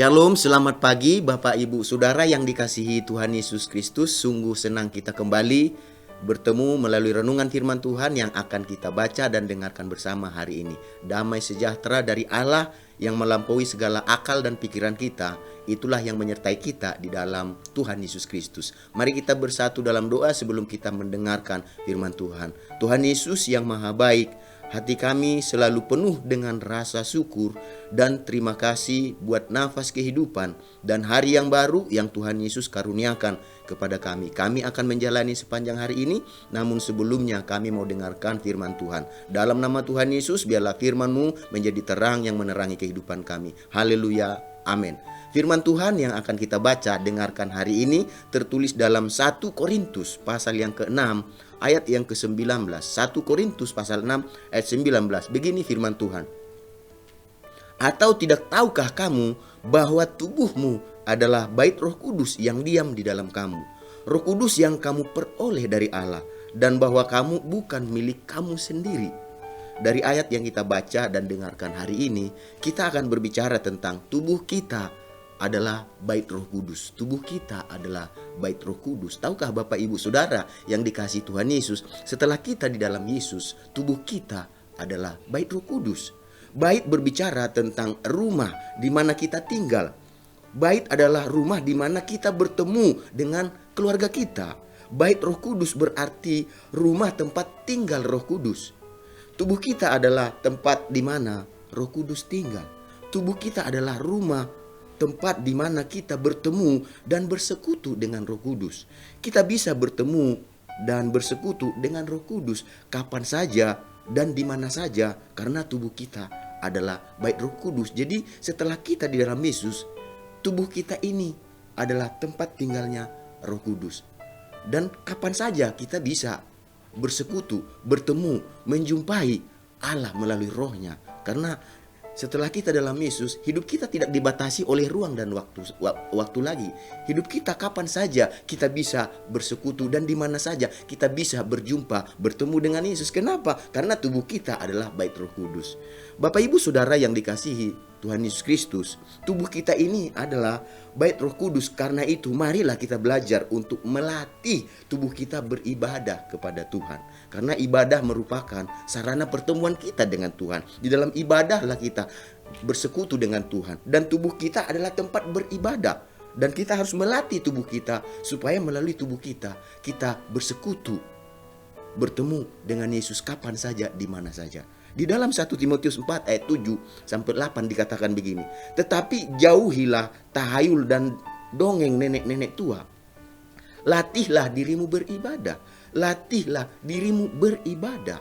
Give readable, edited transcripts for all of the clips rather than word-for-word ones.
Shalom, selamat pagi Bapak Ibu Saudara yang dikasihi Tuhan Yesus Kristus. Sungguh senang kita kembali bertemu melalui renungan firman Tuhan yang akan kita baca dan dengarkan bersama hari ini. Damai sejahtera dari Allah yang melampaui segala akal dan pikiran kita, itulah yang menyertai kita di dalam Tuhan Yesus Kristus. Mari kita bersatu dalam doa sebelum kita mendengarkan firman Tuhan. Tuhan Yesus yang maha baik, hati kami selalu penuh dengan rasa syukur dan terima kasih buat nafas kehidupan dan hari yang baru yang Tuhan Yesus karuniakan kepada kami. Kami akan menjalani sepanjang hari ini, namun sebelumnya kami mau dengarkan firman Tuhan. Dalam nama Tuhan Yesus, biarlah firman-Mu menjadi terang yang menerangi kehidupan kami. Haleluya, amin. Firman Tuhan yang akan kita baca, dengarkan hari ini tertulis dalam 1 Korintus pasal yang ke-6 ayat yang ke-19. 1 Korintus pasal 6 ayat 19. Begini firman Tuhan. Atau tidak tahukah kamu bahwa tubuhmu adalah bait Roh Kudus yang diam di dalam kamu, Roh Kudus yang kamu peroleh dari Allah, dan bahwa kamu bukan milik kamu sendiri. Dari ayat yang kita baca dan dengarkan hari ini, kita akan berbicara tentang tubuh kita adalah bait Roh Kudus. Tubuh kita adalah bait Roh Kudus. Tahukah Bapak Ibu Saudara yang dikasihi Tuhan Yesus, setelah kita di dalam Yesus, tubuh kita adalah bait Roh Kudus. Bait berbicara tentang rumah di mana kita tinggal. Bait adalah rumah di mana kita bertemu dengan keluarga kita. Bait Roh Kudus berarti rumah tempat tinggal Roh Kudus. Tubuh kita adalah tempat di mana Roh Kudus tinggal. Tubuh kita adalah rumah, tempat di mana kita bertemu dan bersekutu dengan Roh Kudus. Kita bisa bertemu dan bersekutu dengan Roh Kudus kapan saja dan di mana saja, karena tubuh kita adalah bait Roh Kudus. Jadi setelah kita di dalam Yesus, tubuh kita ini adalah tempat tinggalnya Roh Kudus. Dan kapan saja kita bisa bersekutu, bertemu, menjumpai Allah melalui Roh-Nya. Karena setelah kita dalam Yesus, hidup kita tidak dibatasi oleh ruang dan waktu lagi. Hidup kita kapan saja kita bisa bersekutu dan di mana saja kita bisa berjumpa, bertemu dengan Yesus. Kenapa? Karena tubuh kita adalah bait Roh Kudus. Bapak Ibu Saudara yang dikasihi Tuhan Yesus Kristus, tubuh kita ini adalah bait Roh Kudus. Karena itu marilah kita belajar untuk melatih tubuh kita beribadah kepada Tuhan. Karena ibadah merupakan sarana pertemuan kita dengan Tuhan. Di dalam ibadahlah kita bersekutu dengan Tuhan. Dan tubuh kita adalah tempat beribadah. Dan kita harus melatih tubuh kita supaya melalui tubuh kita bersekutu, bertemu dengan Yesus kapan saja, di mana saja. Di dalam 1 Timotius 4 ayat 7 sampai 8 dikatakan begini. Tetapi jauhilah tahayul dan dongeng nenek-nenek tua. Latihlah dirimu beribadah. Latihlah dirimu beribadah.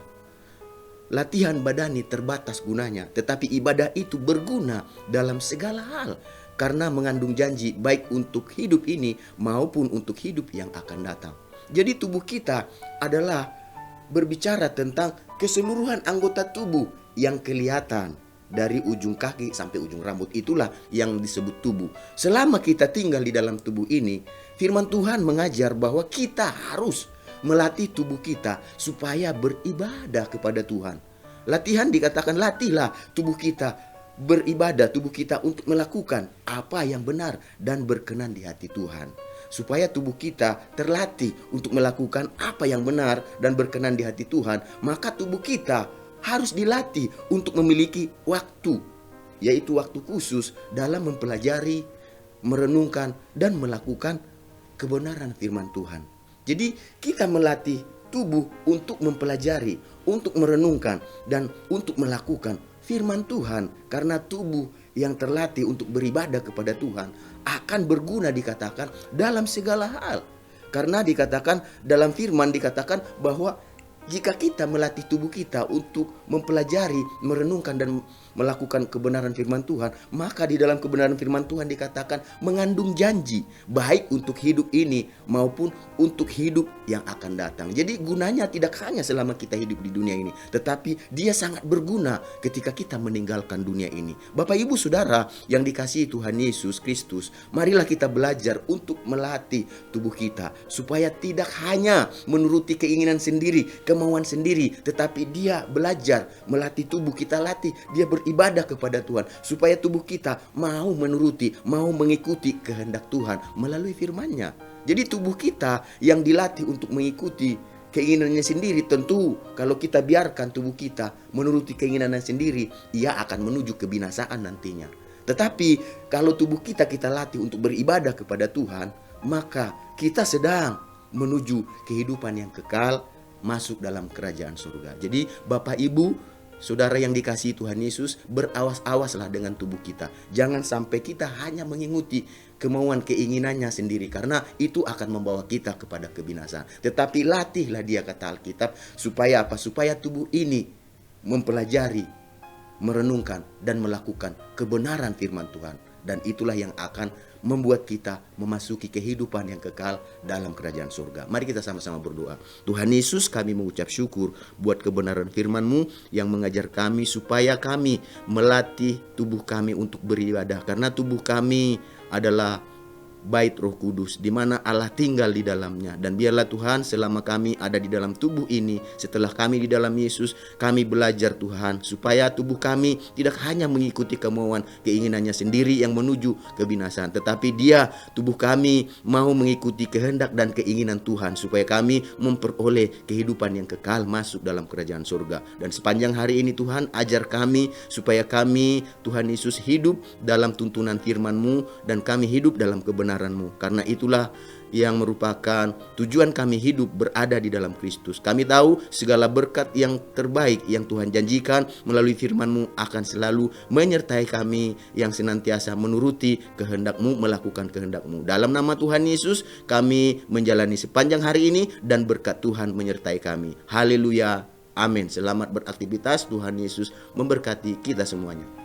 Latihan badani terbatas gunanya, tetapi ibadah itu berguna dalam segala hal, karena mengandung janji baik untuk hidup ini maupun untuk hidup yang akan datang. Jadi tubuh kita adalah berbicara tentang keseluruhan anggota tubuh yang kelihatan dari ujung kaki sampai ujung rambut. Itulah yang disebut tubuh. Selama kita tinggal di dalam tubuh ini, firman Tuhan mengajar bahwa kita harus melatih tubuh kita supaya beribadah kepada Tuhan. Latihan dikatakan latihlah tubuh kita beribadah, tubuh kita untuk melakukan apa yang benar dan berkenan di hati Tuhan. Supaya tubuh kita terlatih untuk melakukan apa yang benar dan berkenan di hati Tuhan, maka tubuh kita harus dilatih untuk memiliki waktu, yaitu waktu khusus dalam mempelajari, merenungkan, dan melakukan kebenaran firman Tuhan. Jadi kita melatih tubuh untuk mempelajari, untuk merenungkan, dan untuk melakukan firman Tuhan. Karena tubuh yang terlatih untuk beribadah kepada Tuhan akan berguna, dikatakan, dalam segala hal. Karena dikatakan dalam firman, dikatakan bahwa jika kita melatih tubuh kita untuk mempelajari, merenungkan, dan melakukan kebenaran firman Tuhan, maka di dalam kebenaran firman Tuhan dikatakan mengandung janji baik untuk hidup ini maupun untuk hidup yang akan datang. Jadi gunanya tidak hanya selama kita hidup di dunia ini, tetapi dia sangat berguna ketika kita meninggalkan dunia ini. Bapak Ibu Saudara yang dikasihi Tuhan Yesus Kristus, marilah kita belajar untuk melatih tubuh kita supaya tidak hanya menuruti keinginan sendiri, kemauan sendiri, tetapi dia belajar melatih tubuh kita, latih dia beribadah kepada Tuhan, supaya tubuh kita mau menuruti, mau mengikuti kehendak Tuhan melalui firman-Nya. Jadi tubuh kita yang dilatih untuk mengikuti keinginannya sendiri, tentu kalau kita biarkan tubuh kita menuruti keinginannya sendiri, ia akan menuju kebinasaan nantinya. Tetapi kalau tubuh kita latih untuk beribadah kepada Tuhan, maka kita sedang menuju kehidupan yang kekal, masuk dalam kerajaan surga. Jadi Bapak Ibu, saudara yang dikasihi Tuhan Yesus, berawas-awaslah dengan tubuh kita. Jangan sampai kita hanya mengikuti kemauan keinginannya sendiri, karena itu akan membawa kita kepada kebinasaan. Tetapi latihlah dia, kata Alkitab, supaya apa? Supaya tubuh ini mempelajari, merenungkan, dan melakukan kebenaran firman Tuhan. Dan itulah yang akan membuat kita memasuki kehidupan yang kekal dalam kerajaan surga. Mari kita sama-sama berdoa. Tuhan Yesus, kami mengucap syukur buat kebenaran firman-Mu yang mengajar kami supaya kami melatih tubuh kami untuk beribadah. Karena tubuh kami adalah bait Roh Kudus, di mana Allah tinggal di dalamnya. Dan biarlah Tuhan, selama kami ada di dalam tubuh ini, setelah kami di dalam Yesus, kami belajar Tuhan, supaya tubuh kami tidak hanya mengikuti kemauan keinginannya sendiri yang menuju kebinasaan, tetapi dia, tubuh kami, mau mengikuti kehendak dan keinginan Tuhan, supaya kami memperoleh kehidupan yang kekal, masuk dalam kerajaan surga. Dan sepanjang hari ini Tuhan, ajar kami supaya kami, Tuhan Yesus, hidup dalam tuntunan firman-Mu, dan kami hidup dalam kebenaran-Mu. Karena itulah yang merupakan tujuan kami hidup berada di dalam Kristus. Kami tahu segala berkat yang terbaik yang Tuhan janjikan melalui firman-Mu akan selalu menyertai kami yang senantiasa menuruti kehendak-Mu, melakukan kehendak-Mu. Dalam nama Tuhan Yesus kami menjalani sepanjang hari ini, dan berkat Tuhan menyertai kami. Haleluya, amin. Selamat beraktivitas. Tuhan Yesus memberkati kita semuanya.